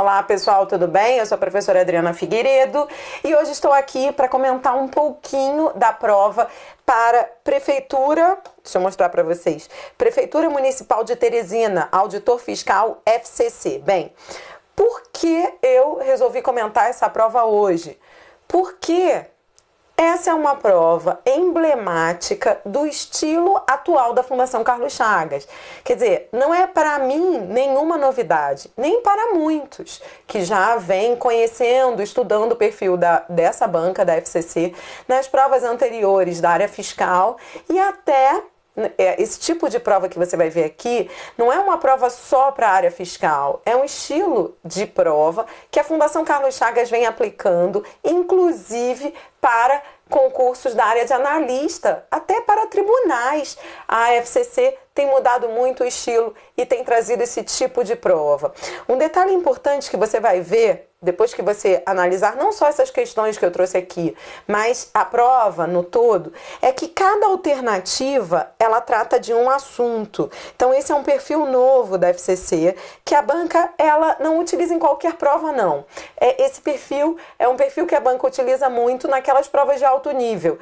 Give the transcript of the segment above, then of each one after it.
Olá pessoal, tudo bem? Eu sou a professora Adriana Figueiredo e hoje estou aqui para comentar um pouquinho da prova para Prefeitura, deixa eu mostrar para vocês, Prefeitura Municipal de Teresina, Auditor Fiscal FCC. Bem, por que eu resolvi comentar essa prova hoje? Porque essa é uma prova emblemática do estilo atual da Fundação Carlos Chagas. Quer dizer, não é para mim nenhuma novidade, nem para muitos que já vêm conhecendo, estudando o perfil dessa banca, da FCC, nas provas anteriores da área fiscal e até... Esse tipo de prova que você vai ver aqui não é uma prova só para a área fiscal, é um estilo de prova que a Fundação Carlos Chagas vem aplicando, inclusive para concursos da área de analista, até para tribunais. A FCC tem mudado muito o estilo e tem trazido esse tipo de prova. Um detalhe importante que você vai ver depois que você analisar não só essas questões que eu trouxe aqui, mas a prova no todo, é que cada alternativa ela trata de um assunto. Então esse é um perfil novo da FCC que a banca ela não utiliza em qualquer prova não. Esse perfil é um perfil que a banca utiliza muito naquelas provas de alto nível.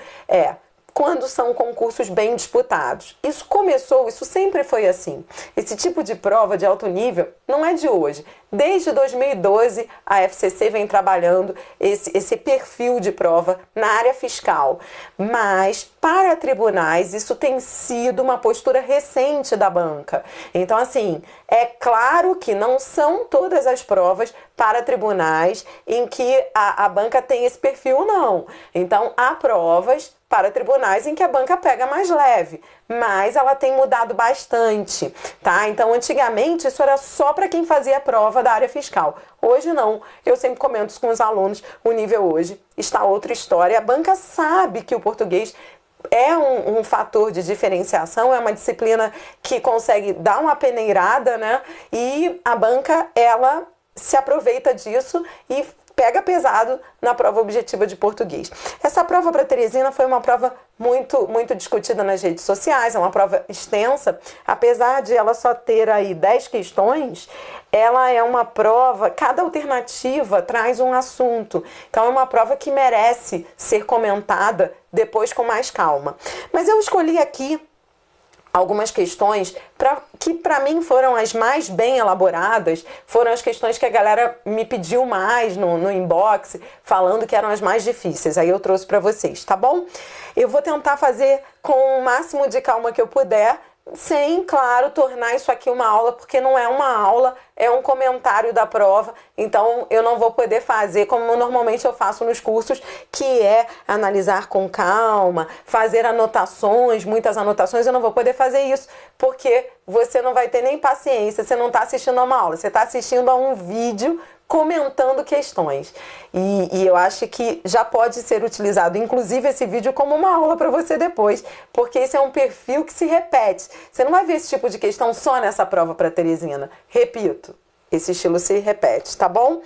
Quando são concursos bem disputados. Isso sempre foi assim. Esse tipo de prova de alto nível não é de hoje. Desde 2012, a FCC vem trabalhando esse perfil de prova na área fiscal. Mas, para tribunais, isso tem sido uma postura recente da banca. Então, assim, é claro que não são todas as provas para tribunais em que a banca tem esse perfil, não. Então, há provas para tribunais em que a banca pega mais leve, mas ela tem mudado bastante, tá? Então, antigamente, isso era só para quem fazia a prova da área fiscal. Hoje não, eu sempre comento isso com os alunos, o nível hoje está outra história. A banca sabe que o português é um fator de diferenciação, é uma disciplina que consegue dar uma peneirada, né? E a banca, ela se aproveita disso e pega pesado na prova objetiva de português. Essa prova para Teresina foi uma prova muito discutida nas redes sociais, é uma prova extensa, apesar de ela só ter aí 10 questões, ela é uma prova, cada alternativa traz um assunto, então é uma prova que merece ser comentada depois com mais calma. Mas eu escolhi aqui algumas questões que para mim foram as mais bem elaboradas, foram as questões que a galera me pediu mais no inbox, falando que eram as mais difíceis. Aí eu trouxe para vocês, tá bom? Eu vou tentar fazer com o máximo de calma que eu puder, sem, claro, tornar isso aqui uma aula, porque não é uma aula, é um comentário da prova, então eu não vou poder fazer como normalmente eu faço nos cursos, que é analisar com calma, fazer anotações, muitas anotações. Eu não vou poder fazer isso, porque você não vai ter nem paciência, você não está assistindo a uma aula, você está assistindo a um vídeo comentando questões. E eu acho que já pode ser utilizado, inclusive, esse vídeo como uma aula para você depois, porque esse é um perfil que se repete. Você não vai ver esse tipo de questão só nessa prova para Teresina. Repito, esse estilo se repete, tá bom?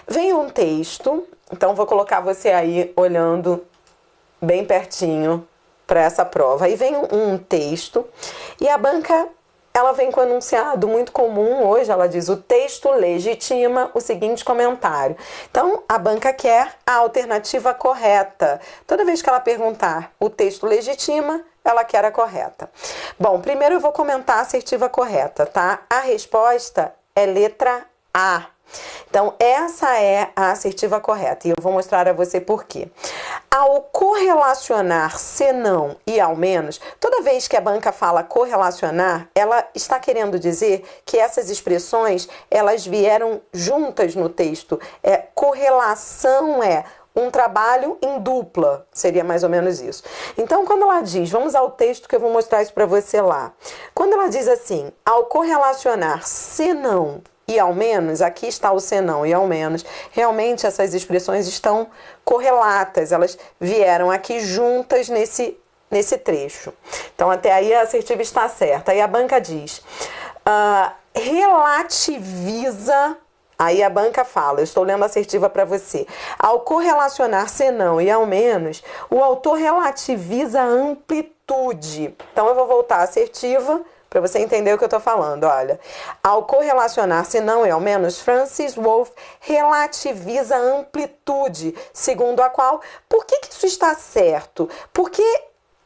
Vem um texto, então vou colocar você aí olhando bem pertinho para essa prova. Aí vem um texto e a banca... ela vem com um enunciado muito comum hoje, ela diz: o texto legitima o seguinte comentário. Então, a banca quer a alternativa correta. Toda vez que ela perguntar o texto legitima, ela quer a correta. Bom, primeiro eu vou comentar a assertiva correta, tá? A resposta é letra A. Então, essa é a assertiva correta e eu vou mostrar a você por quê. Ao correlacionar senão e ao menos, toda vez que a banca fala correlacionar, ela está querendo dizer que essas expressões, elas vieram juntas no texto. Correlação é um trabalho em dupla, seria mais ou menos isso. Então, quando ela diz, vamos ao texto que eu vou mostrar isso para você lá. Quando ela diz assim, ao correlacionar senão e ao menos, aqui está o senão e ao menos, realmente essas expressões estão correlatas, elas vieram aqui juntas nesse trecho. Então, até aí a assertiva está certa. Aí a banca diz, relativiza, aí a banca fala, eu estou lendo a assertiva para você, ao correlacionar senão e ao menos, o autor relativiza a amplitude. Então, eu vou voltar à assertiva para você entender o que eu estou falando, olha. Ao correlacionar se não e ao menos, Francis Wolff relativiza a amplitude, segundo a qual... Por que isso está certo? Porque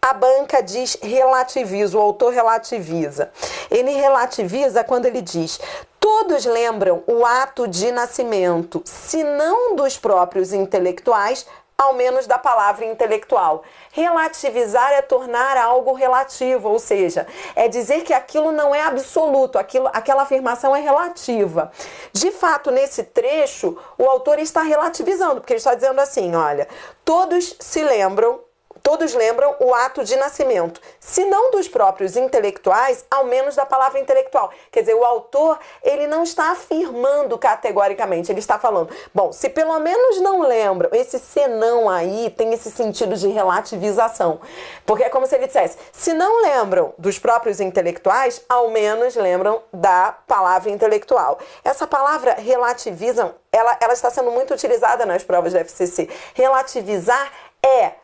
a banca diz relativiza, o autor relativiza. Ele relativiza quando ele diz: todos lembram o ato de nascimento, se não dos próprios intelectuais, ao menos da palavra intelectual. Relativizar é tornar algo relativo, ou seja, é dizer que aquilo não é absoluto, aquela afirmação é relativa. De fato, nesse trecho, o autor está relativizando, porque ele está dizendo assim, olha, todos lembram o ato de nascimento, se não dos próprios intelectuais, ao menos da palavra intelectual. Quer dizer, o autor, ele não está afirmando categoricamente, ele está falando, bom, se pelo menos não lembram, esse senão aí tem esse sentido de relativização, porque é como se ele dissesse, se não lembram dos próprios intelectuais, ao menos lembram da palavra intelectual. Essa palavra relativizam, ela está sendo muito utilizada nas provas da FCC. Relativizar é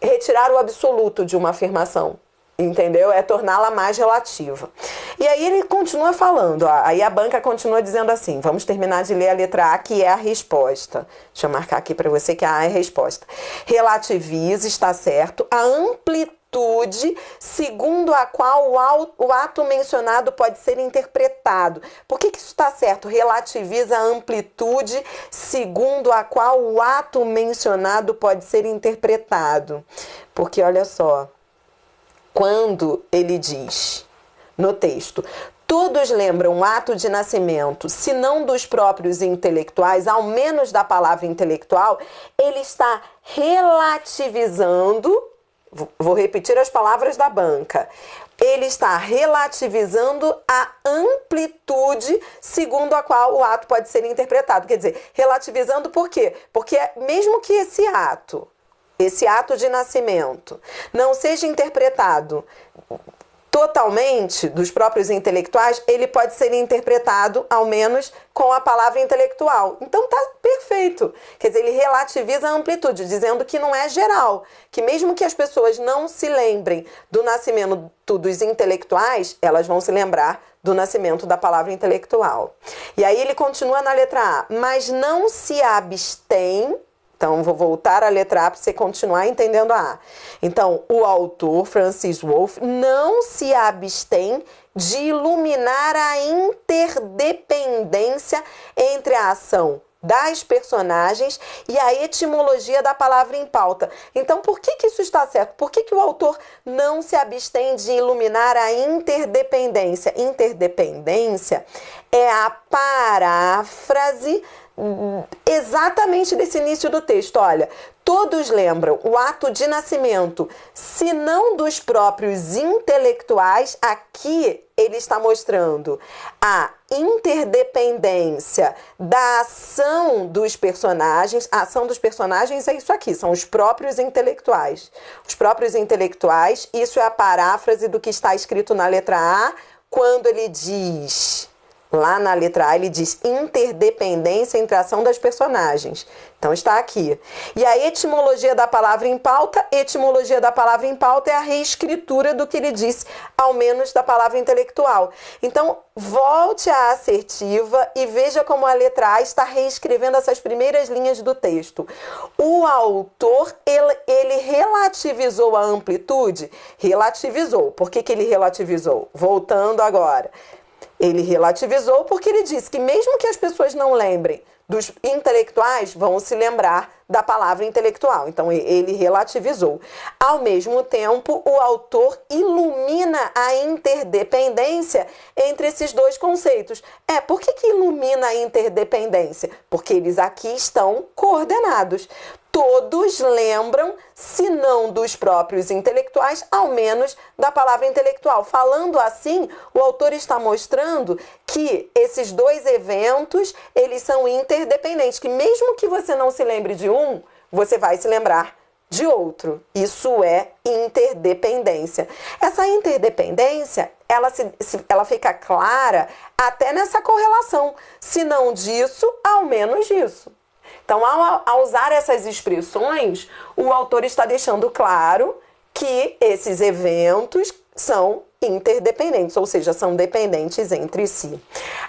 retirar o absoluto de uma afirmação, entendeu? É torná-la mais relativa. E aí ele continua falando, ó, aí a banca continua dizendo assim, vamos terminar de ler a letra A, que é a resposta. Deixa eu marcar aqui para você que a A é a resposta. Relativiza, está certo, a amplitude segundo a qual o ato mencionado pode ser interpretado. Por que isso está certo? Relativiza a amplitude segundo a qual o ato mencionado pode ser interpretado. Porque, olha só, quando ele diz no texto, todos lembram o ato de nascimento, se não dos próprios intelectuais, ao menos da palavra intelectual, ele está relativizando. Vou repetir as palavras da banca. Ele está relativizando a amplitude segundo a qual o ato pode ser interpretado. Quer dizer, relativizando por quê? Porque mesmo que esse ato de nascimento, não seja interpretado totalmente dos próprios intelectuais, ele pode ser interpretado, ao menos, com a palavra intelectual. Então tá perfeito. Quer dizer, ele relativiza a amplitude, dizendo que não é geral, que mesmo que as pessoas não se lembrem do nascimento dos intelectuais, elas vão se lembrar do nascimento da palavra intelectual. E aí ele continua na letra A, mas não se abstém. Então, vou voltar à letra A para você continuar entendendo a A. Então, o autor, Francis Wolff, não se abstém de iluminar a interdependência entre a ação das personagens e a etimologia da palavra em pauta. Então, por que isso está certo? Por que o autor não se abstém de iluminar a interdependência? Interdependência é a paráfrase exatamente desse início do texto. Olha, todos lembram o ato de nascimento, se não dos próprios intelectuais. Aqui ele está mostrando a interdependência da ação dos personagens. A ação dos personagens é isso aqui, são os próprios intelectuais. Os próprios intelectuais, isso é a paráfrase do que está escrito na letra A, quando ele diz... Lá na letra A ele diz interdependência entre a ação das personagens. Então está aqui. E a etimologia da palavra em pauta, etimologia da palavra em pauta é a reescritura do que ele disse, ao menos da palavra intelectual. Então volte à assertiva e veja como a letra A está reescrevendo essas primeiras linhas do texto. O autor, ele relativizou a amplitude? Relativizou. Por que ele relativizou? Voltando agora. Ele relativizou porque ele disse que mesmo que as pessoas não lembrem dos intelectuais, vão se lembrar da palavra intelectual. Então, ele relativizou. Ao mesmo tempo, o autor ilumina a interdependência entre esses dois conceitos. Por que ilumina a interdependência? Porque eles aqui estão coordenados. Todos lembram, se não dos próprios intelectuais, ao menos da palavra intelectual. Falando assim, o autor está mostrando que esses dois eventos, eles são interdependentes, que mesmo que você não se lembre de um, você vai se lembrar de outro. Isso é interdependência. Essa interdependência, ela fica clara até nessa correlação. Se não disso, ao menos disso. Então, ao usar essas expressões, o autor está deixando claro que esses eventos são interdependentes, ou seja, são dependentes entre si.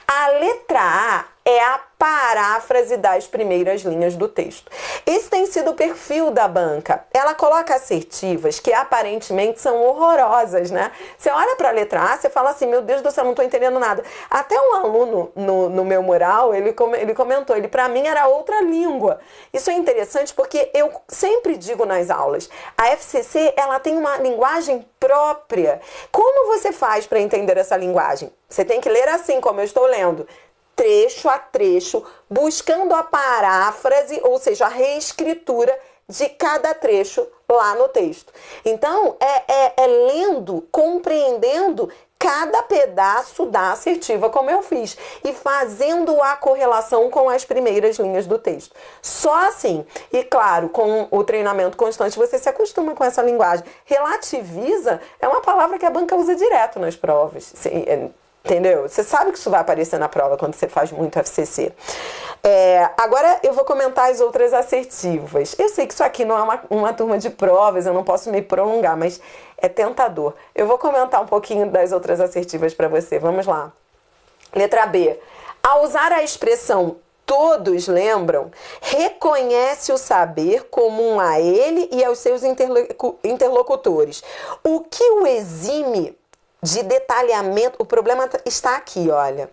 A letra A é a paráfrase das primeiras linhas do texto. Esse tem sido o perfil da banca. Ela coloca assertivas que aparentemente são horrorosas, né? Você olha para a letra A, você fala assim, meu Deus do céu, não estou entendendo nada. Até um aluno no meu mural, ele comentou, para mim era outra língua. Isso é interessante porque eu sempre digo nas aulas, a FCC, ela tem uma linguagem própria. Como você faz para entender essa linguagem? Você tem que ler assim, como eu estou lendo, trecho a trecho, buscando a paráfrase, ou seja, a reescritura de cada trecho lá no texto. Então, é lendo, compreendendo cada pedaço da assertiva, como eu fiz, e fazendo a correlação com as primeiras linhas do texto. Só assim, e claro, com o treinamento constante, você se acostuma com essa linguagem. Relativiza é uma palavra que a banca usa direto nas provas. Entendeu? Você sabe que isso vai aparecer na prova quando você faz muito FCC. Agora eu vou comentar as outras assertivas. Eu sei que isso aqui não é uma turma de provas, eu não posso me prolongar, mas é tentador. Eu vou comentar um pouquinho das outras assertivas para você. Vamos lá. Letra B. Ao usar a expressão todos lembram, reconhece o saber comum a ele e aos seus interlocutores. O que o exime de detalhamento, o problema está aqui, olha.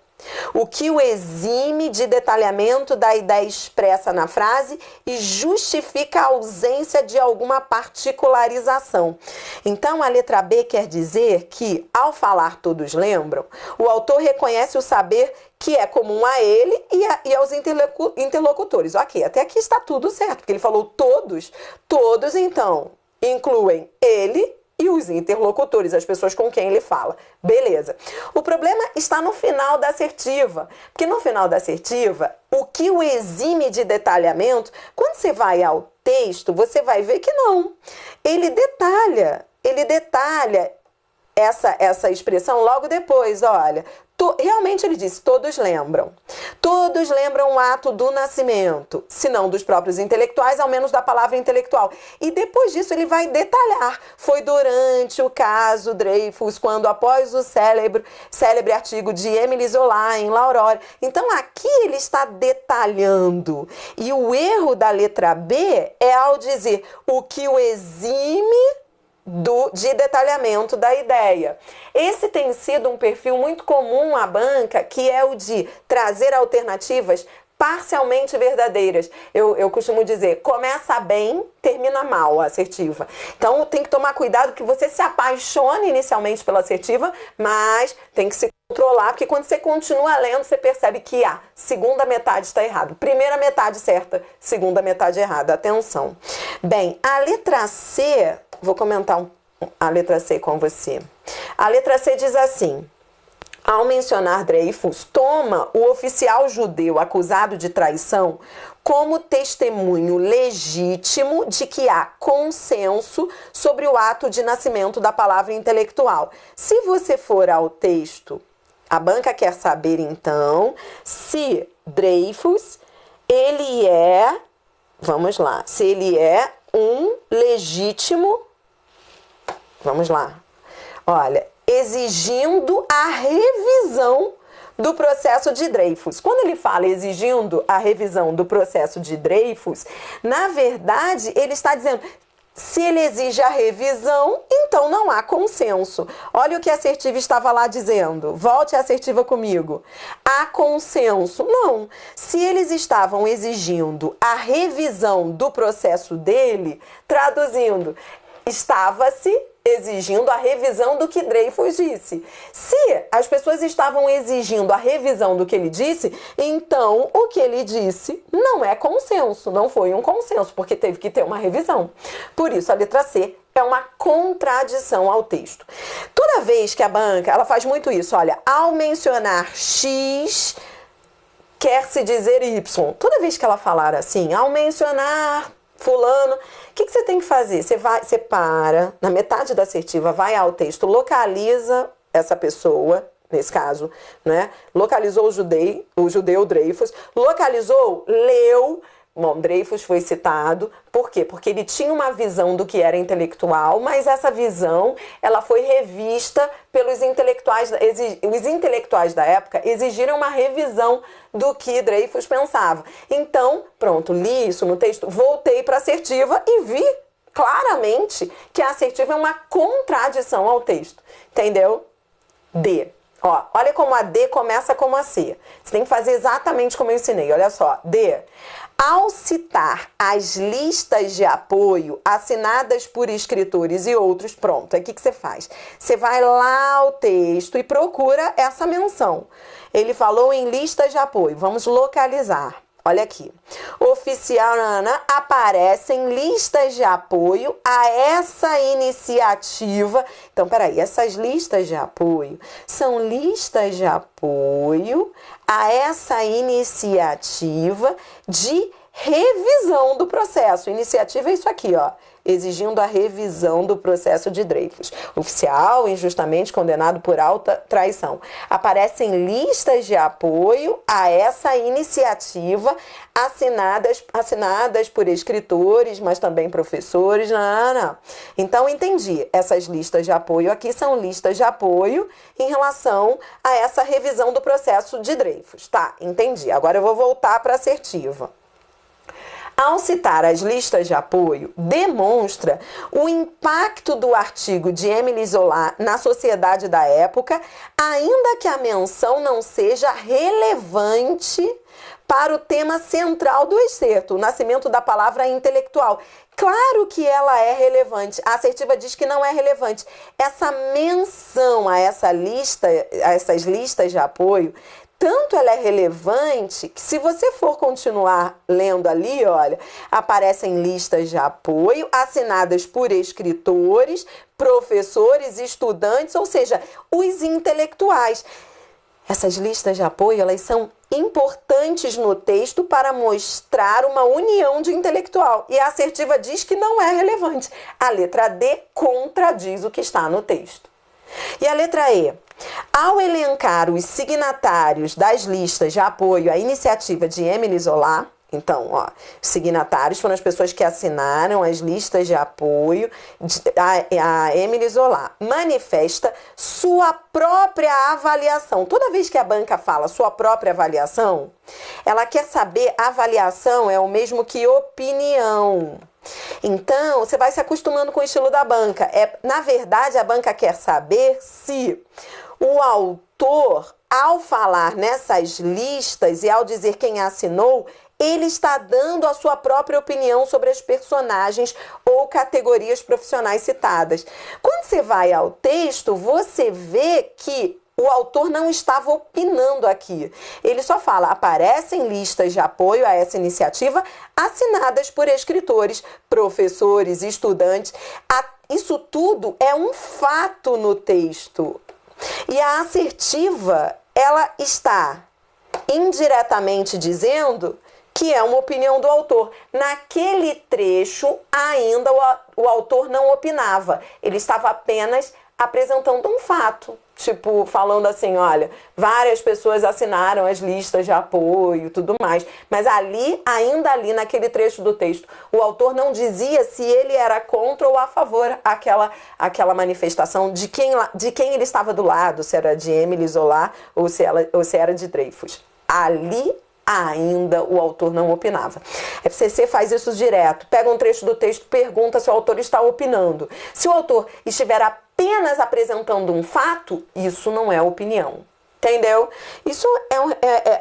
O que o exime de detalhamento da ideia expressa na frase e justifica a ausência de alguma particularização. Então, a letra B quer dizer que, ao falar todos lembram, o autor reconhece o saber que é comum a ele e aos interlocutores. Ok, até aqui está tudo certo, porque ele falou todos. Todos, então, incluem ele e os interlocutores, as pessoas com quem ele fala. Beleza. O problema está no final da assertiva. Porque no final da assertiva, o que o exime de detalhamento, quando você vai ao texto, você vai ver que não. Ele detalha essa expressão logo depois, olha. Realmente ele disse, todos lembram. Todos lembram o ato do nascimento, se não dos próprios intelectuais, ao menos da palavra intelectual. E depois disso ele vai detalhar. Foi durante o caso Dreyfus, quando após o célebre artigo de Emily Zola em L'Aurore. Então aqui ele está detalhando. E o erro da letra B é ao dizer o que o exime de detalhamento da ideia. Esse tem sido um perfil muito comum à banca, que é o de trazer alternativas parcialmente verdadeiras. Eu costumo dizer, começa bem, termina mal a assertiva. Então tem que tomar cuidado que você se apaixone inicialmente pela assertiva, mas tem que se controlar, porque quando você continua lendo, você percebe que a segunda metade está errada. Primeira metade certa, segunda metade errada. Atenção. Bem, a letra C, vou comentar a letra C com você. A letra C diz assim: ao mencionar Dreyfus, toma o oficial judeu acusado de traição como testemunho legítimo de que há consenso sobre o ato de nascimento da palavra intelectual. Se você for ao texto, a banca quer saber então se Dreyfus, ele é, vamos lá, se ele é um legítimo, vamos lá, olha, exigindo a revisão do processo de Dreyfus. Quando ele fala exigindo a revisão do processo de Dreyfus, na verdade, ele está dizendo, se ele exige a revisão, então não há consenso. Olha o que a assertiva estava lá dizendo. Volte a assertiva comigo. Há consenso? Não. Se eles estavam exigindo a revisão do processo dele, traduzindo, estava-se exigindo a revisão do que Dreyfus disse. Se as pessoas estavam exigindo a revisão do que ele disse, então o que ele disse não é consenso, não foi um consenso, porque teve que ter uma revisão. Por isso, a letra C é uma contradição ao texto. Toda vez que a banca, ela faz muito isso, olha, ao mencionar X, quer-se dizer Y. Toda vez que ela falar assim, ao mencionar fulano, o que você tem que fazer? Você para, na metade da assertiva, vai ao texto, localiza essa pessoa, nesse caso, né? Localizou o judeu Dreyfus, localizou, leu, Bom, Dreyfus foi citado, por quê? Porque ele tinha uma visão do que era intelectual, mas essa visão, ela foi revista pelos intelectuais, os intelectuais da época exigiram uma revisão do que Dreyfus pensava. Então, pronto, li isso no texto, voltei para a assertiva e vi claramente que a assertiva é uma contradição ao texto, entendeu? D. Ó, olha como a D começa como a C. Você tem que fazer exatamente como eu ensinei. Olha só. D. Ao citar as listas de apoio assinadas por escritores e outros, pronto, aí o que você faz? Você vai lá ao texto e procura essa menção. Ele falou em listas de apoio. Vamos localizar. Olha aqui. Oficial, aparecem listas de apoio a essa iniciativa. Então, peraí, essas listas de apoio são listas de apoio a essa iniciativa de revisão do processo. Iniciativa é isso aqui, ó. Exigindo a revisão do processo de Dreyfus. Oficial injustamente condenado por alta traição. Aparecem listas de apoio a essa iniciativa assinadas por escritores, mas também professores. Não. Então, entendi. Essas listas de apoio aqui são listas de apoio em relação a essa revisão do processo de Dreyfus. Tá, entendi. Agora eu vou voltar para a assertiva. Ao citar as listas de apoio, demonstra o impacto do artigo de Émile Zola na sociedade da época, ainda que a menção não seja relevante para o tema central do excerto, o nascimento da palavra intelectual. Claro que ela é relevante. A assertiva diz que não é relevante. Essa menção a essas listas de apoio, tanto ela é relevante que, se você for continuar lendo ali, olha, aparecem listas de apoio assinadas por escritores, professores, estudantes, ou seja, os intelectuais. Essas listas de apoio, elas são importantes no texto para mostrar uma união de intelectual. E a assertiva diz que não é relevante. A letra D contradiz o que está no texto. E a letra E? Ao elencar os signatários das listas de apoio à iniciativa de Émile Zola, então, ó, signatários foram as pessoas que assinaram as listas de apoio a Émile Zola, manifesta sua própria avaliação. Toda vez que a banca fala sua própria avaliação, ela quer saber, avaliação é o mesmo que opinião. Então, você vai se acostumando com o estilo da banca. Na verdade, a banca quer saber se o autor, ao falar nessas listas e ao dizer quem assinou, ele está dando a sua própria opinião sobre as personagens ou categorias profissionais citadas. Quando você vai ao texto, você vê que o autor não estava opinando aqui. Ele só fala, aparecem listas de apoio a essa iniciativa assinadas por escritores, professores, estudantes. Isso tudo é um fato no texto. E a assertiva, ela está indiretamente dizendo que é uma opinião do autor. Naquele trecho, ainda o autor não opinava. Ele estava apenas apresentando um fato. Tipo, falando assim, olha, várias pessoas assinaram as listas de apoio e tudo mais. Mas ainda ali naquele trecho do texto, o autor não dizia se ele era contra ou a favor aquela manifestação, de quem ele estava do lado, se era de Émile Zola ou se era de Dreyfus. Ali ainda o autor não opinava. A FCC faz isso direto. Pega um trecho do texto, pergunta se o autor está opinando. Se o autor estiver apenas apresentando um fato, isso não é opinião. Entendeu? Isso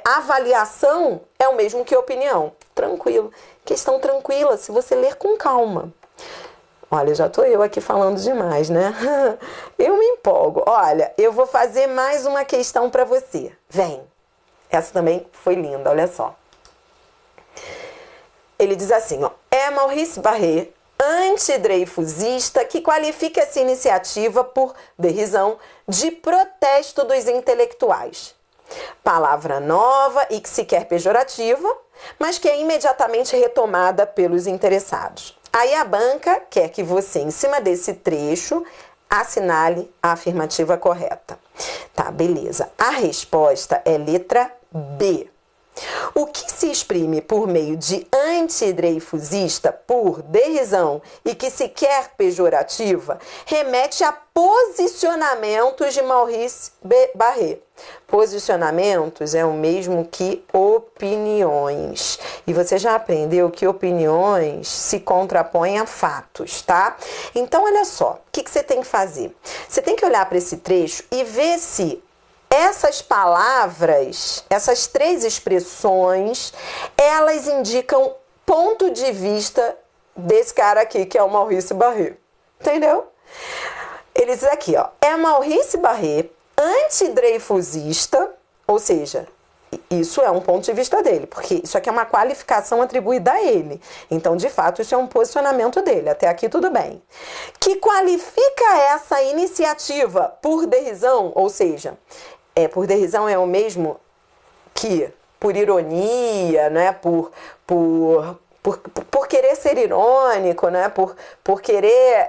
avaliação é o mesmo que opinião. Tranquilo. Questão tranquila, se você ler com calma. Olha, já estou eu aqui falando demais, né? Eu me empolgo. Olha, eu vou fazer mais uma questão para você. Vem. Essa também foi linda, olha só. Ele diz assim, ó. É Maurice Barré, antidreyfusista, que qualifica essa iniciativa por derrisão de protesto dos intelectuais. Palavra nova e que se quer pejorativa, mas que é imediatamente retomada pelos interessados. Aí a banca quer que você, em cima desse trecho, assinale a afirmativa correta. Tá, beleza. A resposta é letra B. O que se exprime por meio de antidreyfusista, por derrisão e que se quer pejorativa, remete a posicionamentos de Maurice Barré. Posicionamentos é o mesmo que opiniões. E você já aprendeu que opiniões se contrapõem a fatos, tá? Então, olha só, o que você tem que fazer? Você tem que olhar para esse trecho e ver se essas palavras, essas três expressões, elas indicam ponto de vista desse cara aqui, que é o Maurice Barré. Entendeu? Ele diz aqui, ó, é Maurice Barré antidreyfusista, ou seja, isso é um ponto de vista dele, porque isso aqui é uma qualificação atribuída a ele. Então, de fato, isso é um posicionamento dele. Até aqui tudo bem. Que qualifica essa iniciativa por derrisão, ou seja, por derrisão é o mesmo que por ironia, né? Por querer ser irônico, né? Por querer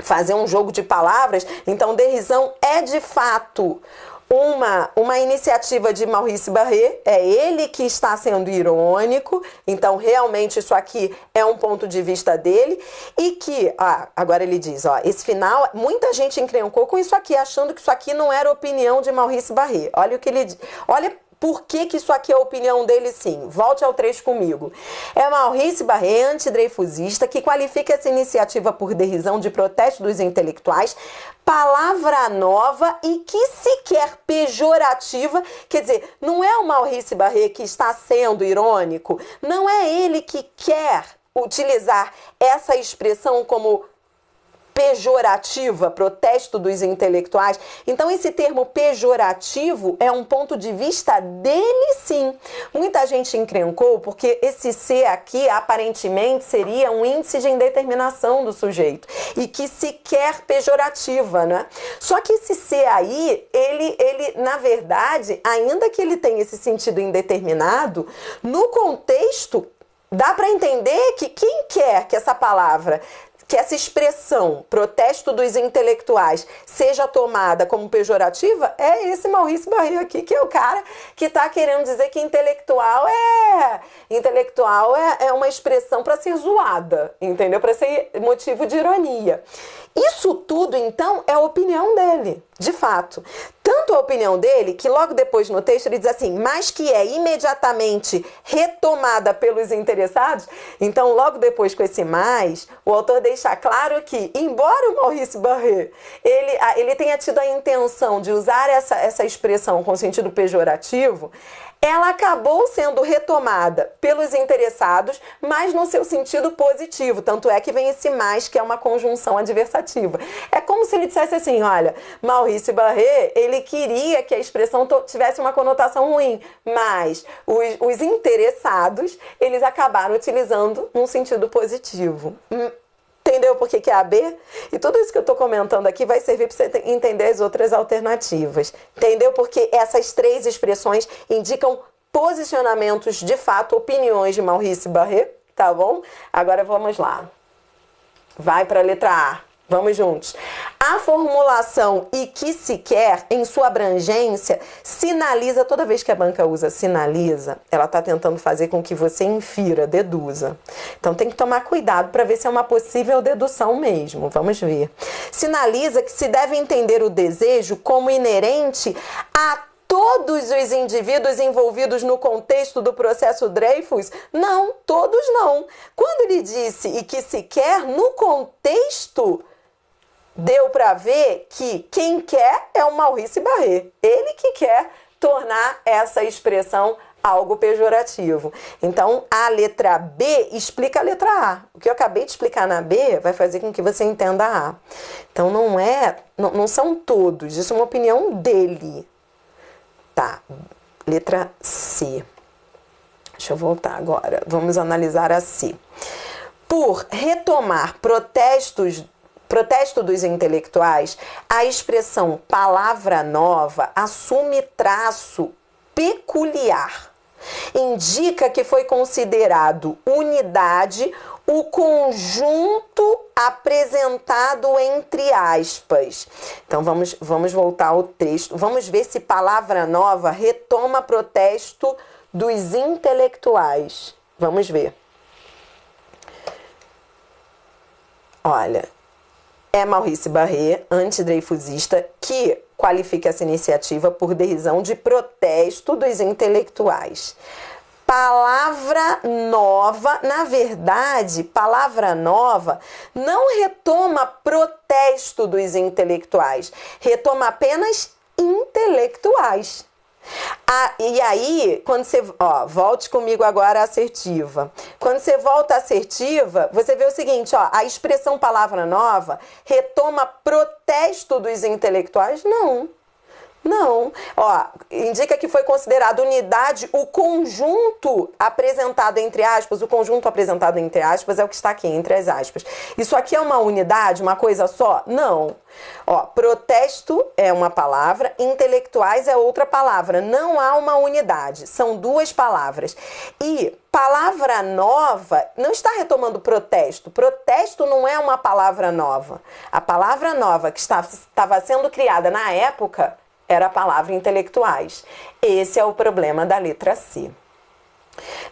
fazer um jogo de palavras. Então, derrisão é de fato uma iniciativa de Maurice Barré, é ele que está sendo irônico, então realmente isso aqui é um ponto de vista dele, e que, agora ele diz, ó, esse final, muita gente encrencou com isso aqui, achando que isso aqui não era opinião de Maurice Barré. Olha o que ele diz, olha por que isso aqui é a opinião dele, sim. Volte ao trecho comigo. É Maurice Barré, antidreyfusista, que qualifica essa iniciativa por derrisão de protesto dos intelectuais, palavra nova e que sequer pejorativa. Quer dizer, não é o Maurice Barré que está sendo irônico, não é ele que quer utilizar essa expressão como pejorativa, protesto dos intelectuais. Então, esse termo pejorativo é um ponto de vista dele, sim. Muita gente encrencou porque esse C aqui, aparentemente, seria um índice de indeterminação do sujeito e que sequer pejorativa, né? Só que esse C aí, ele, na verdade, ainda que ele tenha esse sentido indeterminado, no contexto, dá para entender que quem quer que essa palavra, que essa expressão, protesto dos intelectuais, seja tomada como pejorativa, é esse Maurice Barré aqui, que é o cara que está querendo dizer que intelectual é uma expressão para ser zoada, entendeu? Para ser motivo de ironia. Isso tudo, então, é a opinião dele, de fato. Tanto a opinião dele, que logo depois no texto ele diz assim, mas que é imediatamente retomada pelos interessados. Então, logo depois com esse mais, o autor deixa claro que, embora o Maurice Barré ele tenha tido a intenção de usar essa expressão com sentido pejorativo, ela acabou sendo retomada pelos interessados, mas no seu sentido positivo. Tanto é que vem esse mais, que é uma conjunção adversativa. É como se ele dissesse assim, olha, Maurice Barré, ele queria que a expressão tivesse uma conotação ruim, mas os interessados, eles acabaram utilizando num sentido positivo. Entendeu por que é a B? E tudo isso que eu estou comentando aqui vai servir para você entender as outras alternativas. Entendeu? Porque essas três expressões indicam posicionamentos, de fato, opiniões de Maurice Barré, tá bom? Agora vamos lá. Vai para a letra A. Vamos juntos. A formulação e que se quer, em sua abrangência, sinaliza, toda vez que a banca usa sinaliza, ela está tentando fazer com que você infira, deduza. Então tem que tomar cuidado para ver se é uma possível dedução mesmo. Vamos ver. Sinaliza que se deve entender o desejo como inerente a todos os indivíduos envolvidos no contexto do processo Dreyfus? Não, todos não. Quando ele disse e que se quer, no contexto, deu para ver que quem quer é o Maurice Barré. Ele que quer tornar essa expressão algo pejorativo. Então, a letra B explica a letra A. O que eu acabei de explicar na B vai fazer com que você entenda a A. Então, não são todos. Isso é uma opinião dele. Tá. Letra C. Deixa eu voltar agora. Vamos analisar a C. Por retomar protesto dos intelectuais, a expressão palavra nova assume traço peculiar. Indica que foi considerado unidade o conjunto apresentado entre aspas. Então vamos voltar ao texto. Vamos ver se palavra nova retoma protesto dos intelectuais. Vamos ver. Olha, é Maurice Barré, antidreyfusista, que qualifica essa iniciativa por decisão de protesto dos intelectuais. Palavra nova, na verdade, palavra nova não retoma protesto dos intelectuais, retoma apenas intelectuais. E aí, quando você... volte comigo agora à assertiva. Quando você volta à assertiva, você vê o seguinte, a expressão palavra nova retoma protesto dos intelectuais? Não. Não. Indica que foi considerado unidade o conjunto apresentado entre aspas. O conjunto apresentado entre aspas é o que está aqui, entre as aspas. Isso aqui é uma unidade, uma coisa só? Não. Protesto é uma palavra, intelectuais é outra palavra. Não há uma unidade, são duas palavras. E palavra nova não está retomando protesto. Protesto não é uma palavra nova. A palavra nova que estava sendo criada na época era a palavra intelectuais. Esse é o problema da letra C.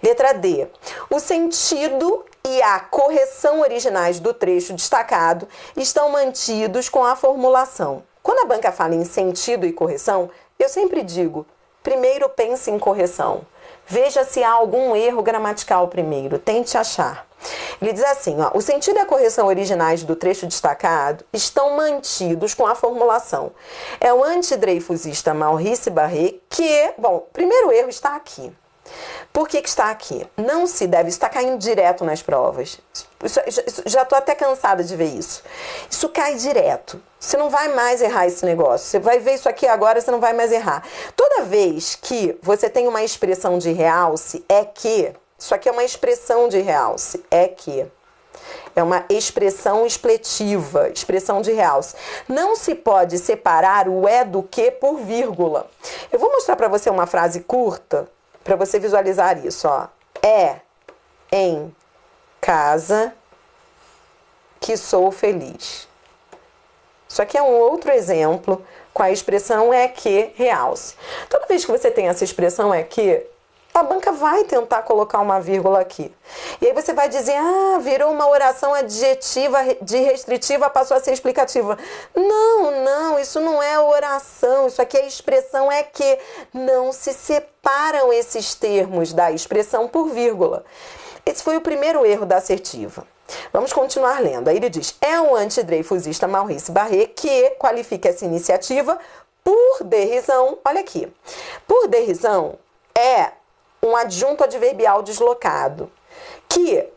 Letra D. O sentido e a correção originais do trecho destacado estão mantidos com a formulação. Quando a banca fala em sentido e correção, eu sempre digo, primeiro pense em correção. Veja se há algum erro gramatical primeiro, tente achar. Ele diz assim, o sentido e a correção originais do trecho destacado estão mantidos com a formulação. É o antidreyfusista Maurice Barré que, primeiro erro está aqui. Por que está aqui? Não se deve, está caindo direto nas provas. Já estou até cansada de ver isso. Isso cai direto. Você não vai mais errar esse negócio. Você vai ver isso aqui agora, você não vai mais errar. Toda vez que você tem uma expressão de realce, é que... Isso aqui é uma expressão de realce, é que. É uma expressão expletiva, expressão de realce. Não se pode separar o é do que por vírgula. Eu vou mostrar para você uma frase curta, para você visualizar isso. É em casa que sou feliz. Isso aqui é um outro exemplo com a expressão é que realce. Toda vez que você tem essa expressão é que, a banca vai tentar colocar uma vírgula aqui. E aí você vai dizer, virou uma oração adjetiva de restritiva, passou a ser explicativa. Não, isso não é oração, isso aqui é expressão, é que não se separam esses termos da expressão por vírgula. Esse foi o primeiro erro da assertiva. Vamos continuar lendo. Aí ele diz, é o antidreyfusista Maurice Barré que qualifica essa iniciativa por derrisão. Olha aqui. Por derrisão é um adjunto adverbial deslocado, que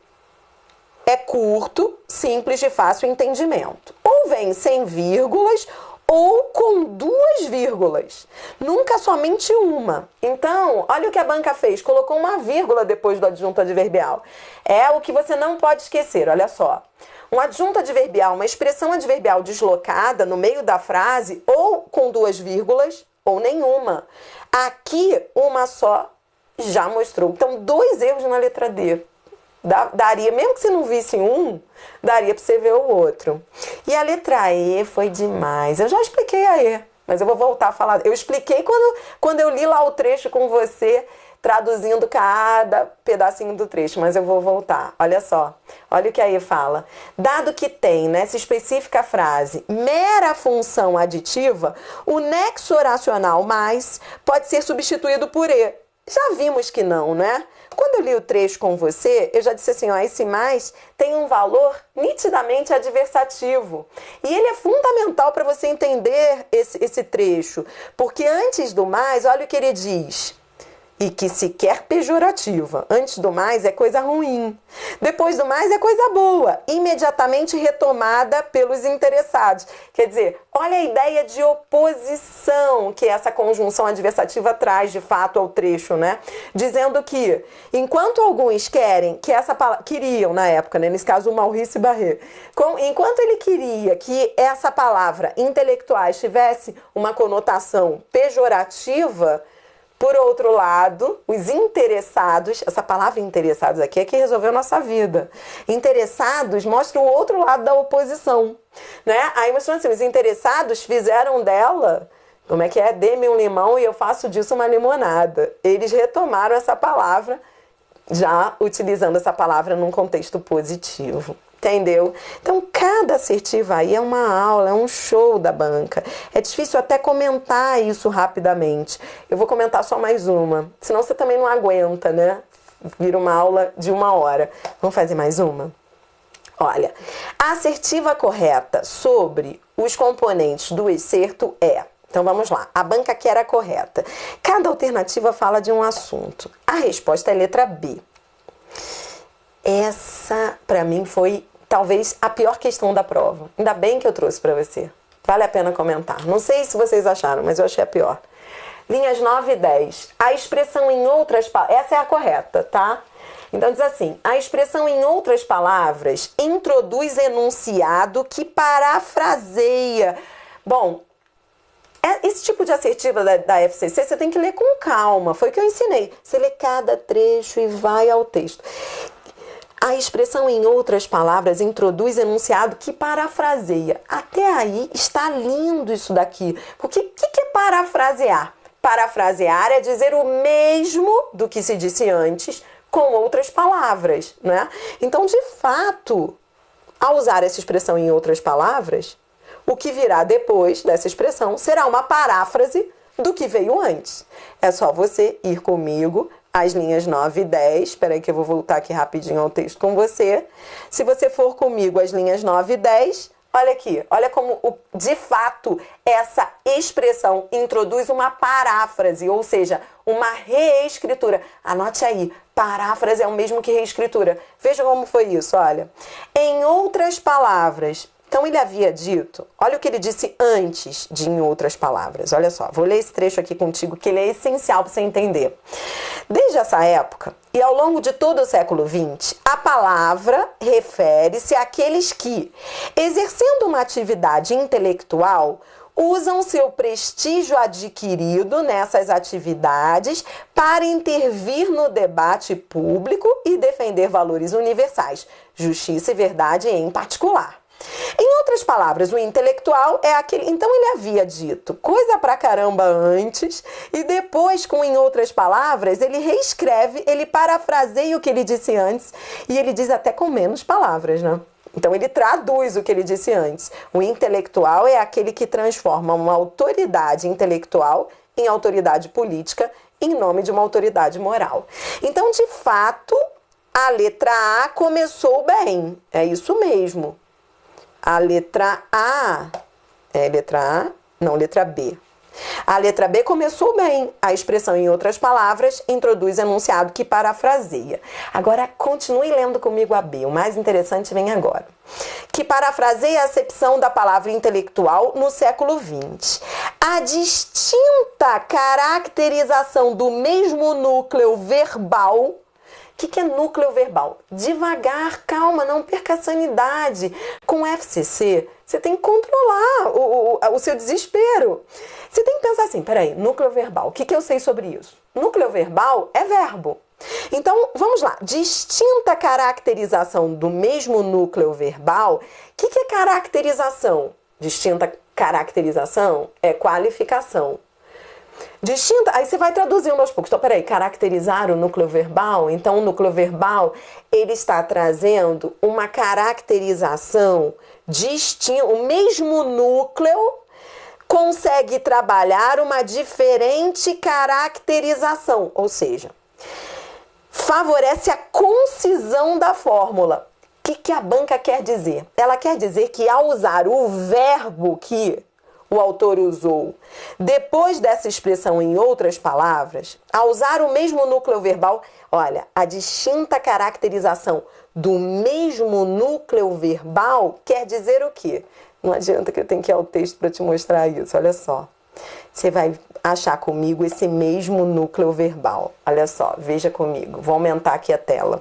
é curto, simples, de fácil entendimento. Ou vem sem vírgulas, ou com duas vírgulas. Nunca somente uma. Então, olha o que a banca fez. Colocou uma vírgula depois do adjunto adverbial. É o que você não pode esquecer, olha só. Um adjunto adverbial, uma expressão adverbial deslocada no meio da frase, ou com duas vírgulas, ou nenhuma. Aqui, uma só já mostrou. Então, dois erros na letra D. Daria, mesmo que você não visse um, daria para você ver o outro. E a letra E foi demais. Eu já expliquei a E, mas eu vou voltar a falar. Eu expliquei quando eu li lá o trecho com você, traduzindo cada pedacinho do trecho, mas eu vou voltar. Olha só, olha o que a E fala. Dado que tem nessa específica frase mera função aditiva, o nexo oracional mais pode ser substituído por E. Já vimos que não, né? Quando eu li o trecho com você, eu já disse assim, esse mais tem um valor nitidamente adversativo. E ele é fundamental para você entender esse trecho. Porque antes do mais, olha o que ele diz. E que sequer pejorativa. Antes do mais é coisa ruim. Depois do mais é coisa boa. Imediatamente retomada pelos interessados. Quer dizer, olha a ideia de oposição que essa conjunção adversativa traz de fato ao trecho, né? Dizendo que, enquanto alguns querem que essa palavra... Queriam na época, né? Nesse caso o Maurice Barré. Enquanto ele queria que essa palavra intelectuais tivesse uma conotação pejorativa, Por outro lado, os interessados, essa palavra interessados aqui é que resolveu nossa vida. Interessados mostra o outro lado da oposição, né? Aí mostrando assim, os interessados fizeram dela, como é que é? Dê-me um limão e eu faço disso uma limonada. Eles retomaram essa palavra, já utilizando essa palavra num contexto positivo. Entendeu? Então, cada assertiva aí é uma aula, é um show da banca. É difícil até comentar isso rapidamente. Eu vou comentar só mais uma, senão você também não aguenta, né? Vira uma aula de 1 hora. Vamos fazer mais uma? Olha, a assertiva correta sobre os componentes do excerto é... Então, vamos lá. A banca quer a correta. Cada alternativa fala de um assunto. A resposta é letra B. Essa, para mim, foi talvez a pior questão da prova. Ainda bem que eu trouxe para você. Vale a pena comentar. Não sei se vocês acharam, mas eu achei a pior. Linhas 9 e 10. A expressão em outras palavras... Essa é a correta, tá? Então diz assim, a expressão em outras palavras introduz enunciado que parafraseia. Bom, esse tipo de assertiva da FCC você tem que ler com calma. Foi o que eu ensinei. Você lê cada trecho e vai ao texto. A expressão em outras palavras introduz enunciado que parafraseia. Até aí está lindo isso daqui. Porque o que é parafrasear? Parafrasear é dizer o mesmo do que se disse antes com outras palavras, né? Então, de fato, ao usar essa expressão em outras palavras, o que virá depois dessa expressão será uma paráfrase do que veio antes. É só você ir comigo às linhas 9 e 10. Espera aí que eu vou voltar aqui rapidinho ao texto com você. Se você for comigo às linhas 9 e 10, olha aqui. Olha como, de fato, essa expressão introduz uma paráfrase, ou seja, uma reescritura. Anote aí, paráfrase é o mesmo que reescritura. Veja como foi isso, olha. Em outras palavras... Então, ele havia dito, olha o que ele disse antes de em outras palavras. Olha só, vou ler esse trecho aqui contigo, que ele é essencial para você entender. Desde essa época, e ao longo de todo o século XX, a palavra refere-se àqueles que, exercendo uma atividade intelectual, usam seu prestígio adquirido nessas atividades para intervir no debate público e defender valores universais, justiça e verdade em particular. Em outras palavras, o intelectual é aquele... Então, ele havia dito coisa pra caramba antes e depois, com em outras palavras, ele reescreve, ele parafraseia o que ele disse antes e ele diz até com menos palavras, né? Então, ele traduz o que ele disse antes. O intelectual é aquele que transforma uma autoridade intelectual em autoridade política em nome de uma autoridade moral. Então, de fato, a letra A começou bem. É isso mesmo. A letra A, letra B. A letra B começou bem. A expressão, em outras palavras, introduz enunciado que parafraseia. Agora, continue lendo comigo a B. O mais interessante vem agora. Que parafraseia a acepção da palavra intelectual no século XX. A distinta caracterização do mesmo núcleo verbal... O que é núcleo verbal? Devagar, calma, não perca a sanidade. Com FCC, você tem que controlar o seu desespero. Você tem que pensar assim, peraí, núcleo verbal, o que eu sei sobre isso? Núcleo verbal é verbo. Então, vamos lá. Distinta caracterização do mesmo núcleo verbal. O que é caracterização? Distinta caracterização é qualificação. Distinta, aí você vai traduzindo aos poucos. Então, peraí, caracterizar o núcleo verbal. Então, o núcleo verbal, ele está trazendo uma caracterização distinta. O mesmo núcleo consegue trabalhar uma diferente caracterização. Ou seja, favorece a concisão da fórmula. O que a banca quer dizer? Ela quer dizer que ao usar o verbo que o autor usou depois dessa expressão em outras palavras, ao usar o mesmo núcleo verbal, olha, a distinta caracterização do mesmo núcleo verbal quer dizer o quê? Não adianta que eu tenho que ir ao texto para te mostrar isso, olha só. Você vai achar comigo esse mesmo núcleo verbal. Olha só, veja comigo. Vou aumentar aqui a tela.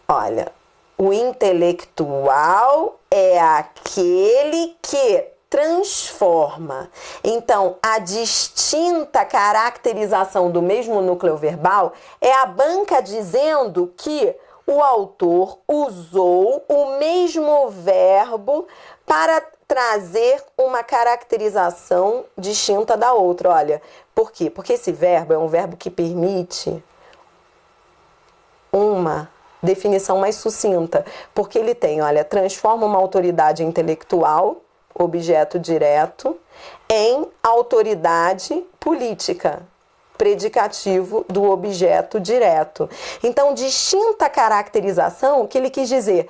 Olha, o intelectual é aquele que transforma. Então, a distinta caracterização do mesmo núcleo verbal é a banca dizendo que o autor usou o mesmo verbo para trazer uma caracterização distinta da outra. Olha, por quê? Porque esse verbo é um verbo que permite uma definição mais sucinta, porque ele tem, olha, transforma uma autoridade intelectual, objeto direto, em autoridade política, predicativo do objeto direto. Então, distinta caracterização, o que ele quis dizer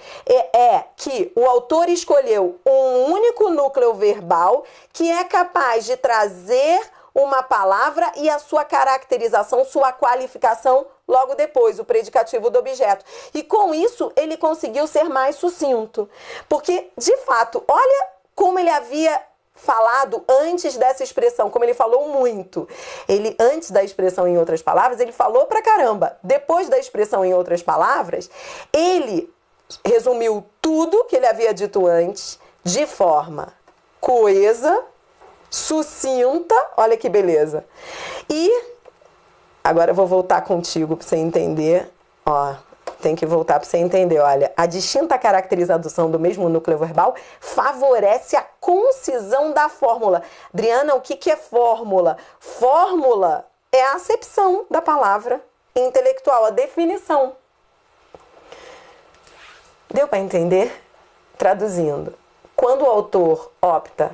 é que o autor escolheu um único núcleo verbal que é capaz de trazer uma palavra e a sua caracterização, sua qualificação logo depois, o predicativo do objeto. E com isso, ele conseguiu ser mais sucinto. Porque, de fato, olha como ele havia falado antes dessa expressão, como ele falou muito. Ele, antes da expressão em outras palavras, ele falou pra caramba. Depois da expressão em outras palavras, ele resumiu tudo que ele havia dito antes de forma coesa, sucinta, olha que beleza. E agora eu vou voltar contigo para você entender, ó, tem que voltar para você entender, olha, a distinta caracterização do mesmo núcleo verbal favorece a concisão da fórmula. Adriana, o que é fórmula? Fórmula é a acepção da palavra intelectual, a definição. Deu para entender? Traduzindo, quando o autor opta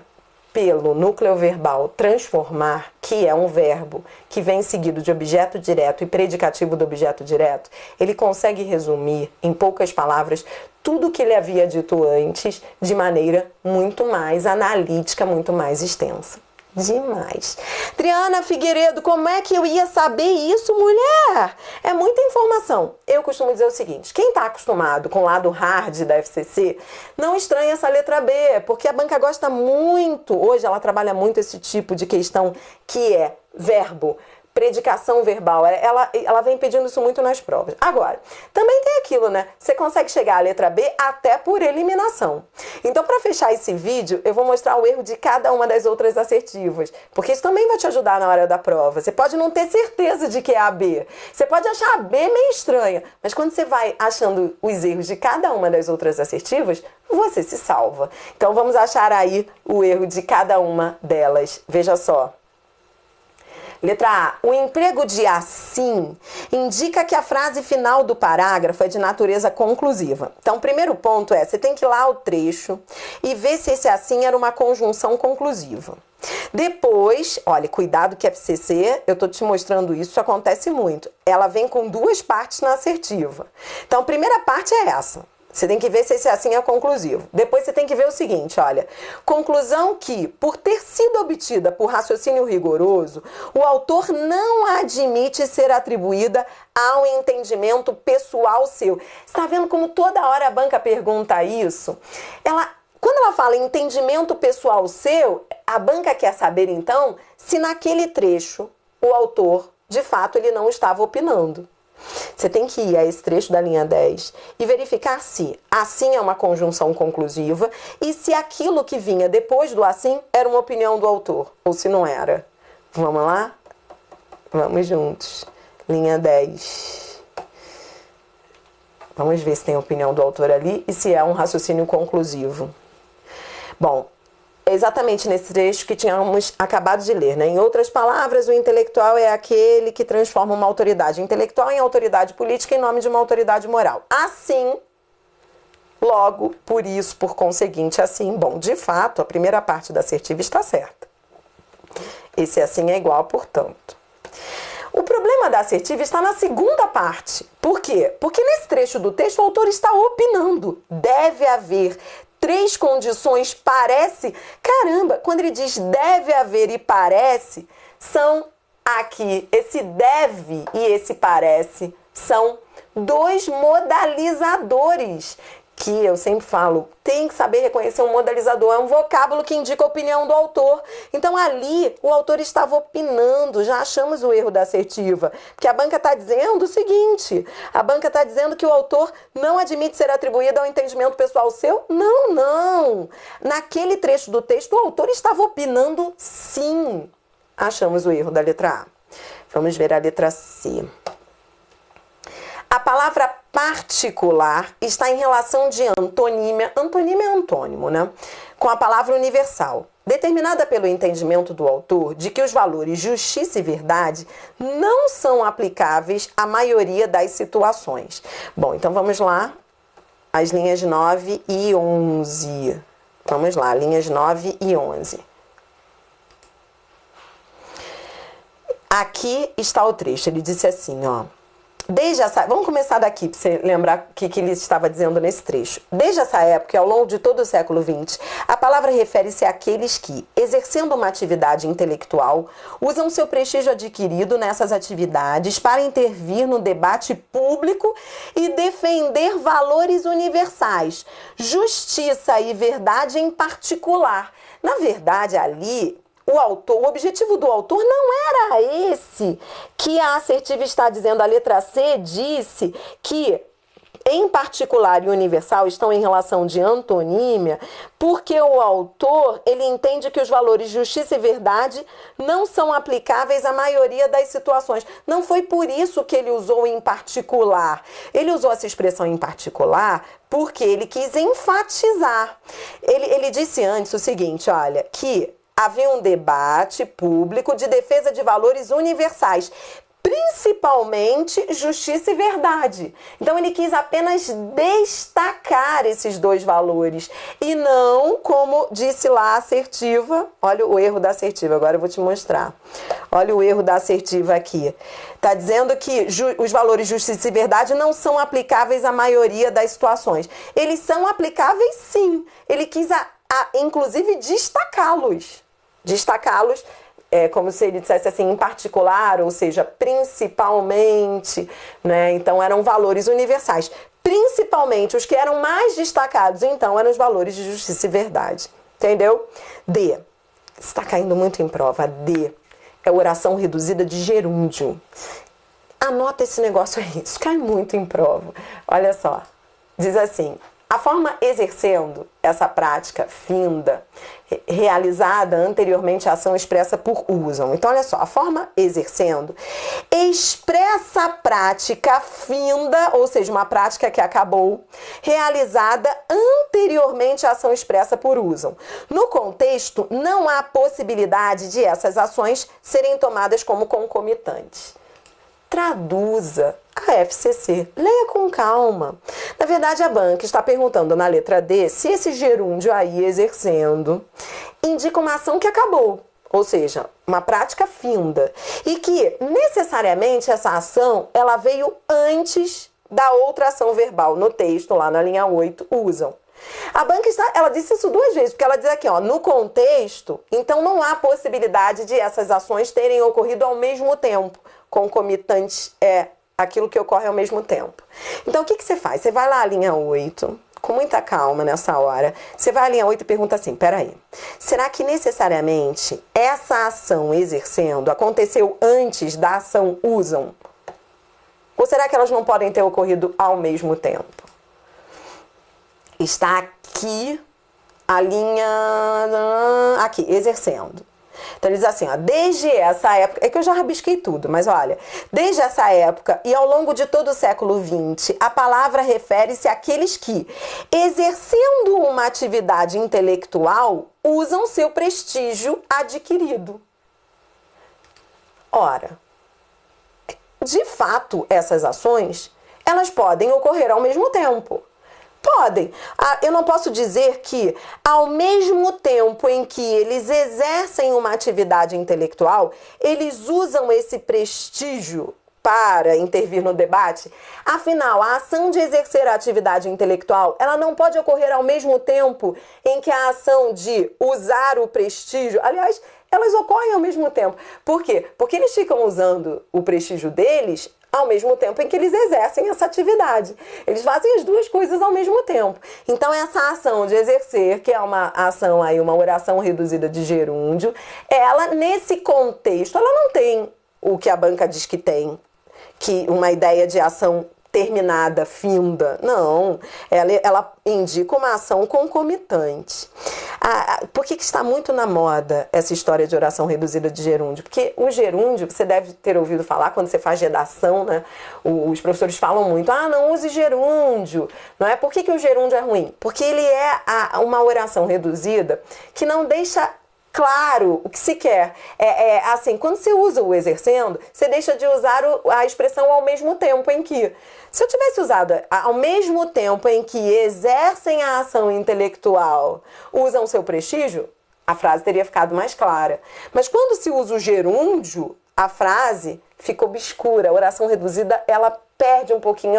pelo núcleo verbal transformar, que é um verbo que vem seguido de objeto direto e predicativo do objeto direto, ele consegue resumir em poucas palavras tudo que ele havia dito antes de maneira muito mais analítica, muito mais extensa. Demais. Adriana Figueiredo, como é que eu ia saber isso, mulher? É muita informação. Eu costumo dizer o seguinte, quem está acostumado com o lado hard da FCC, não estranha essa letra B, porque a banca gosta muito, hoje ela trabalha muito esse tipo de questão que é verbo, predicação verbal, ela vem pedindo isso muito nas provas. Agora, também tem aquilo, né? Você consegue chegar à letra B até por eliminação. Então, para fechar esse vídeo, eu vou mostrar o erro de cada uma das outras assertivas, porque isso também vai te ajudar na hora da prova. Você pode não ter certeza de que é a B. Você pode achar a B meio estranha, mas quando você vai achando os erros de cada uma das outras assertivas, você se salva. Então, vamos achar aí o erro de cada uma delas. Veja só. Letra A. O emprego de assim indica que a frase final do parágrafo é de natureza conclusiva. Então, o primeiro ponto é, você tem que ir lá ao trecho e ver se esse assim era uma conjunção conclusiva. Depois, olha, cuidado que FCC, eu tô te mostrando isso acontece muito. Ela vem com duas partes na assertiva. Então, a primeira parte é essa. Você tem que ver se esse assim é conclusivo. Depois você tem que ver o seguinte, olha. Conclusão que, por ter sido obtida por raciocínio rigoroso, o autor não admite ser atribuída ao entendimento pessoal seu. Você está vendo como toda hora a banca pergunta isso? Quando ela fala entendimento pessoal seu, a banca quer saber, então, se naquele trecho o autor, de fato, ele não estava opinando. Você tem que ir a esse trecho da linha 10 e verificar se assim é uma conjunção conclusiva e se aquilo que vinha depois do assim era uma opinião do autor, ou se não era. Vamos lá? Vamos juntos. Linha 10. Vamos ver se tem opinião do autor ali e se é um raciocínio conclusivo. Bom, é exatamente nesse trecho que tínhamos acabado de ler, né? Em outras palavras, o intelectual é aquele que transforma uma autoridade intelectual em autoridade política em nome de uma autoridade moral. Assim, logo, por isso, por conseguinte, assim. Bom, de fato, a primeira parte da assertiva está certa. Esse assim é igual, portanto. O problema da assertiva está na segunda parte. Por quê? Porque nesse trecho do texto o autor está opinando. Deve haver 3 condições, parece. Caramba, quando ele diz deve haver e parece, são aqui, esse deve e esse parece, são 2 modalizadores que eu sempre falo, tem que saber reconhecer um modalizador, é um vocábulo que indica a opinião do autor. Então ali o autor estava opinando, já achamos o erro da assertiva, porque a banca está dizendo o seguinte, a banca está dizendo que o autor não admite ser atribuído ao entendimento pessoal seu. Não, não. Naquele trecho do texto o autor estava opinando sim. Achamos o erro da letra A. Vamos ver a letra C. A palavra particular está em relação de antonímia, antonímia é antônimo, né? Com a palavra universal, determinada pelo entendimento do autor de que os valores justiça e verdade não são aplicáveis à maioria das situações. Bom, então vamos lá, as linhas 9 e 11. Vamos lá, linhas 9 e 11. Aqui está o trecho, ele disse assim, ó. Vamos começar daqui para você lembrar o que ele estava dizendo nesse trecho. Desde essa época e ao longo de todo o século XX, a palavra refere-se àqueles que, exercendo uma atividade intelectual, usam seu prestígio adquirido nessas atividades para intervir no debate público e defender valores universais, justiça e verdade em particular. Na verdade, ali, o objetivo do autor não era esse que a assertiva está dizendo. A letra C disse que, em particular e universal, estão em relação de antonímia, porque o autor, ele entende que os valores justiça e verdade não são aplicáveis à maioria das situações. Não foi por isso que ele usou em particular. Ele usou essa expressão em particular porque ele quis enfatizar. Ele disse antes o seguinte, olha, que havia um debate público de defesa de valores universais, principalmente justiça e verdade. Então ele quis apenas destacar esses dois valores e não, como disse lá a assertiva, olha o erro da assertiva, agora eu vou te mostrar. Olha o erro da assertiva aqui. Está dizendo que os valores justiça e verdade não são aplicáveis à maioria das situações. Eles são aplicáveis sim. Ele quis inclusive destacá-los. Destacá-los é como se ele dissesse assim, em particular, ou seja, principalmente, né? Então eram valores universais. Principalmente os que eram mais destacados, então, eram os valores de justiça e verdade. Entendeu? D. Está caindo muito em prova. D. É oração reduzida de gerúndio. Anota esse negócio aí. Isso cai muito em prova. Olha só. Diz assim. A forma exercendo essa prática finda, realizada anteriormente à ação expressa por usam. Então, olha só, a forma exercendo expressa a prática finda, ou seja, uma prática que acabou, realizada anteriormente à ação expressa por usam. No contexto, não há possibilidade de essas ações serem tomadas como concomitantes. Traduza a FCC. Leia com calma. Na verdade, a banca está perguntando na letra D se esse gerúndio aí, exercendo, indica uma ação que acabou, ou seja, uma prática finda, e que necessariamente essa ação ela veio antes da outra ação verbal. No texto, lá na linha 8, usam. A banca ela disse isso duas vezes, porque ela diz aqui, ó, no contexto, então não há possibilidade de essas ações terem ocorrido ao mesmo tempo. Concomitante é aquilo que ocorre ao mesmo tempo. Então, o que você faz? Você vai lá à linha 8, com muita calma nessa hora, você vai à linha 8 e pergunta assim, peraí, será que necessariamente essa ação exercendo aconteceu antes da ação usam? Ou será que elas não podem ter ocorrido ao mesmo tempo? Está aqui a linha... Aqui, exercendo. Então ele diz assim, ó, desde essa época, é que eu já rabisquei tudo, mas olha, desde essa época e ao longo de todo o século XX, a palavra refere-se àqueles que, exercendo uma atividade intelectual, usam seu prestígio adquirido. Ora, de fato, essas ações, elas podem ocorrer ao mesmo tempo. Podem. Eu não posso dizer que, ao mesmo tempo em que eles exercem uma atividade intelectual, eles usam esse prestígio para intervir no debate. Afinal, a ação de exercer a atividade intelectual, ela não pode ocorrer ao mesmo tempo em que a ação de usar o prestígio, aliás, elas ocorrem ao mesmo tempo. Por quê? Porque eles ficam usando o prestígio deles ao mesmo tempo em que eles exercem essa atividade. Eles fazem as duas coisas ao mesmo tempo. Então, essa ação de exercer, que é uma ação aí, uma oração reduzida de gerúndio, ela, nesse contexto, ela não tem o que a banca diz que tem, que uma ideia de ação terminada, finda. Não, ela indica uma ação concomitante. Por que está muito na moda essa história de oração reduzida de gerúndio? Porque o gerúndio, você deve ter ouvido falar quando você faz redação, né? Os professores falam muito, não use gerúndio. Não é? Por que o gerúndio é ruim? Porque ele é uma oração reduzida que não deixa claro o que se quer. Assim, quando você usa o exercendo, você deixa de usar a expressão ao mesmo tempo em que. Se eu tivesse usado ao mesmo tempo em que exercem a ação intelectual, usam seu prestígio, a frase teria ficado mais clara. Mas quando se usa o gerúndio, a frase fica obscura. A oração reduzida, ela perde um pouquinho,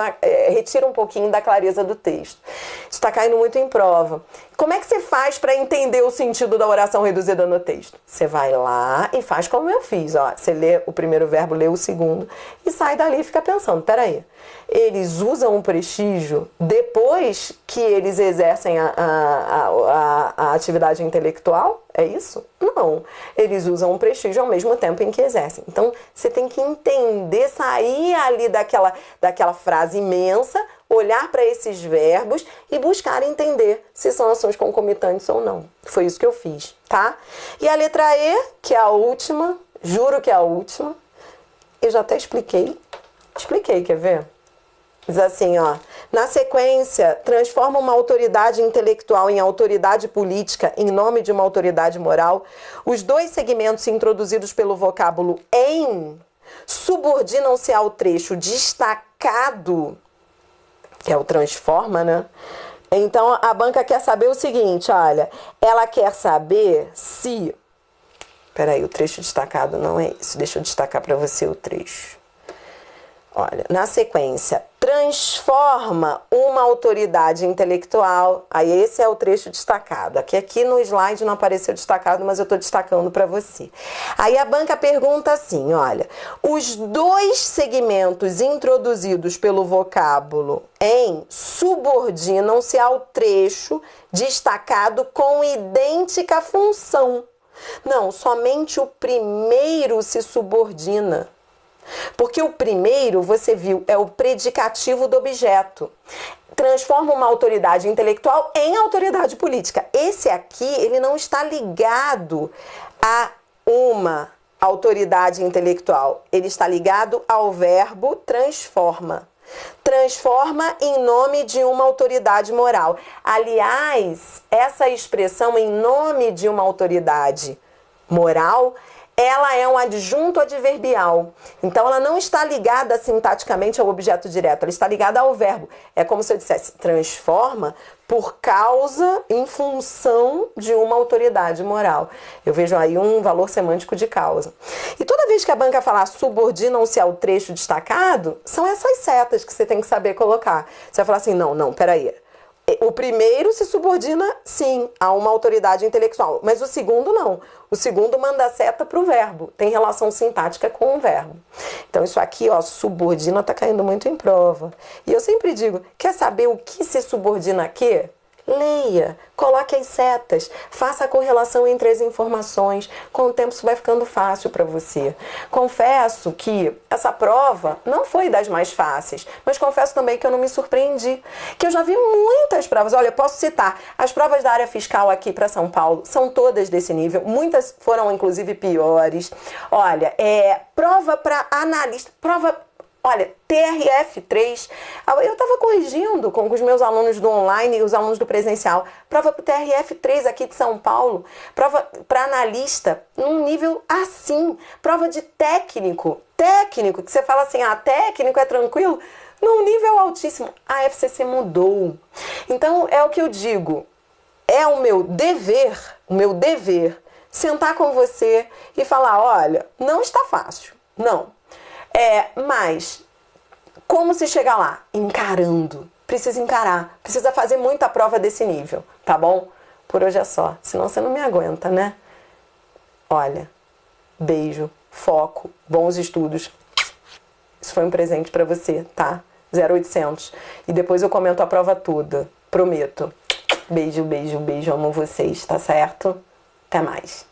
retira um pouquinho da clareza do texto. Isso está caindo muito em prova. Como é que você faz para entender o sentido da oração reduzida no texto? Você vai lá e faz como eu fiz. Ó. Você lê o primeiro verbo, lê o segundo e sai dali e fica pensando, peraí, eles usam um prestígio depois que eles exercem a atividade intelectual? É isso? Não. Eles usam um prestígio ao mesmo tempo em que exercem. Então, você tem que entender, sair ali daquela frase imensa, olhar para esses verbos e buscar entender se são ações concomitantes ou não. Foi isso que eu fiz, tá? E a letra E, que é a última, juro que é a última, eu já até expliquei. Expliquei, quer ver? Diz assim, ó, na sequência, transforma uma autoridade intelectual em autoridade política em nome de uma autoridade moral. Os dois segmentos introduzidos pelo vocábulo em subordinam-se ao trecho destacado, que é o transforma, né? Então, a banca quer saber o seguinte, olha, ela quer saber se... Peraí, o trecho destacado não é isso, deixa eu destacar para você o trecho. Olha, na sequência, transforma uma autoridade intelectual. Aí esse é o trecho destacado. Aqui no slide não apareceu destacado, mas eu estou destacando para você. Aí a banca pergunta assim, olha, os dois segmentos introduzidos pelo vocábulo em subordinam-se ao trecho destacado com idêntica função. Não, somente o primeiro se subordina. Porque o primeiro, você viu, é o predicativo do objeto. Transforma uma autoridade intelectual em autoridade política. Esse aqui, ele não está ligado a uma autoridade intelectual. Ele está ligado ao verbo transforma. Transforma em nome de uma autoridade moral. Aliás, essa expressão em nome de uma autoridade moral, ela é um adjunto adverbial. Então, ela não está ligada sintaticamente ao objeto direto, ela está ligada ao verbo. É como se eu dissesse, transforma por causa, em função de uma autoridade moral. Eu vejo aí um valor semântico de causa. E toda vez que a banca falar subordinam-se ao trecho destacado, são essas setas que você tem que saber colocar. Você vai falar assim, não, peraí. O primeiro se subordina, sim, a uma autoridade intelectual, mas o segundo não. O segundo manda a seta para o verbo, tem relação sintática com o verbo. Então isso aqui, ó, subordina, está caindo muito em prova. E eu sempre digo, quer saber o que se subordina a quê? Leia, coloque as setas, faça a correlação entre as informações. Com o tempo isso vai ficando fácil para você. Confesso que essa prova não foi das mais fáceis, mas confesso também que eu não me surpreendi, que eu já vi muitas provas. Olha, eu posso citar, as provas da área fiscal aqui para São Paulo são todas desse nível, muitas foram inclusive piores. Olha, prova para analista, olha, TRF3, eu estava corrigindo com os meus alunos do online e os alunos do presencial, prova para o TRF3 aqui de São Paulo, prova para analista, num nível assim, prova de técnico, que você fala assim, técnico é tranquilo, num nível altíssimo. A FCC mudou. Então, é o que eu digo, é o meu dever, sentar com você e falar, olha, não está fácil, não. Mas como se chegar lá? Encarando. Precisa encarar. Precisa fazer muita prova desse nível, tá bom? Por hoje é só. Senão você não me aguenta, né? Olha, beijo, foco, bons estudos. Isso Isso foi um presente pra você, tá? 0800. E depois eu comento a prova toda. Prometo. Beijo, beijo, beijo. Amo vocês, tá certo? Até mais.